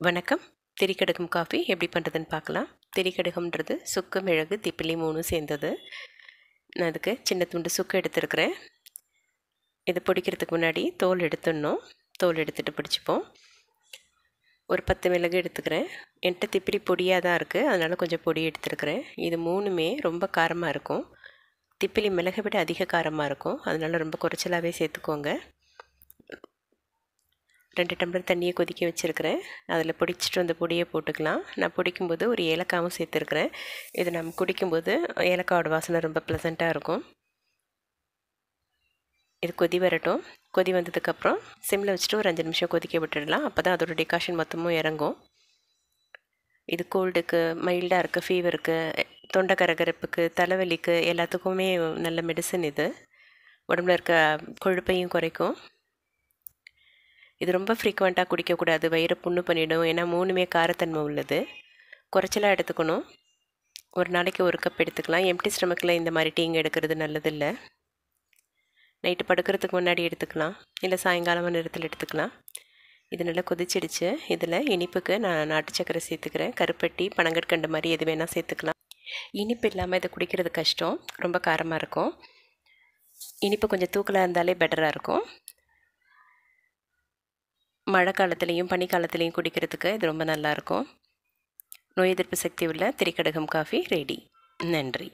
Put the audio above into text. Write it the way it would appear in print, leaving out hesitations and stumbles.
வணக்கம். திரிகடுகம் காஃபி எப்படி பண்ணுறதுன்னு பார்க்கலாம். திரிகடுகம்ன்றது சுக்கு, மிளகு, திப்பிலி 3 சேர்ந்தது. நான் அதுக்கு சின்ன துண்டு சுக்கு எடுத்துருக்கிறேன். இது பொடிக்கிறதுக்கு முன்னாடி தோல் எடுத்துடணும். தோல் எடுத்துகிட்டு பிடிச்சிப்போம். ஒரு 10 மிளகு எடுத்துக்கிறேன். என்கிட்ட திப்பிலி பொடியாக தான் இருக்குது, அதனால் கொஞ்சம் பொடி எடுத்துருக்கிறேன். இது 3மே ரொம்ப காரமாக இருக்கும். திப்பிலி மிளகை விட அதிக காரமாக இருக்கும், அதனால் ரொம்ப குறைச்சலாகவே சேர்த்துக்கோங்க. 2 டம்ளர் தண்ணியை கொதிக்க வச்சுருக்கிறேன். அதில் பொடிச்சிட்டு வந்த பொடியை போட்டுக்கலாம். நான் பொடிக்கும்போது ஒரு ஏலக்காவும் சேர்த்துருக்கிறேன். இது நம்ம குடிக்கும்போது ஏலக்காவோட வாசனை ரொம்ப ப்ளசண்ட்டாக இருக்கும். இது கொதி வரட்டும். கொதி வந்ததுக்கப்புறம் சிம்மில் வச்சுட்டு ஒரு 5 நிமிஷம் கொதிக்க விட்டுடலாம். அப்போ தான் அதோட டிகாஷன் மொத்தமும் இறங்கும். இது கோல்டுக்கு, மைல்டாக இருக்குது, ஃபீவருக்கு, தொண்டை கரகரப்புக்கு, தலைவலிக்கு எல்லாத்துக்குமே நல்ல மெடிசன். இது உடம்புல இருக்க கொழுப்பையும் குறைக்கும். இது ரொம்ப ஃப்ரீக்வெண்ட்டாக குடிக்கக்கூடாது, வயிறு புண்ணு பண்ணிவிடும். ஏன்னா 3மே காரத்தன்மை உள்ளது. குறைச்சலாக எடுத்துக்கணும். ஒரு நாளைக்கு 1 கப் எடுத்துக்கலாம். எம்டி ஸ்டமக்கில் இந்த மாதிரி டீங்க எடுக்கிறது நல்லதில்லை. நைட்டு படுக்கிறதுக்கு முன்னாடி எடுத்துக்கலாம், இல்லை சாயங்காலம் நேரத்தில் எடுத்துக்கலாம். இது நல்லா கொதிச்சிடுச்சு. இதில் இனிப்புக்கு நான் நாட்டு சக்கரை சேர்த்துக்கிறேன். கருப்பட்டி, பனங்கற்கண்டு மாதிரி எது வேணால் சேர்த்துக்கலாம். இனிப்பு இல்லாமல் இதை குடிக்கிறது கஷ்டம், ரொம்ப காரமாக இருக்கும். இனிப்பு கொஞ்சம் தூக்கலாக இருந்தாலே பெட்டராக இருக்கும். மழை காலத்துலேயும் பனிக்காலத்துலேயும் குடிக்கிறதுக்கு இது ரொம்ப நல்லாயிருக்கும். நோய் எதிர்ப்பு சக்தி உள்ள திரிகடுகம் காஃபி ரெடி. நன்றி.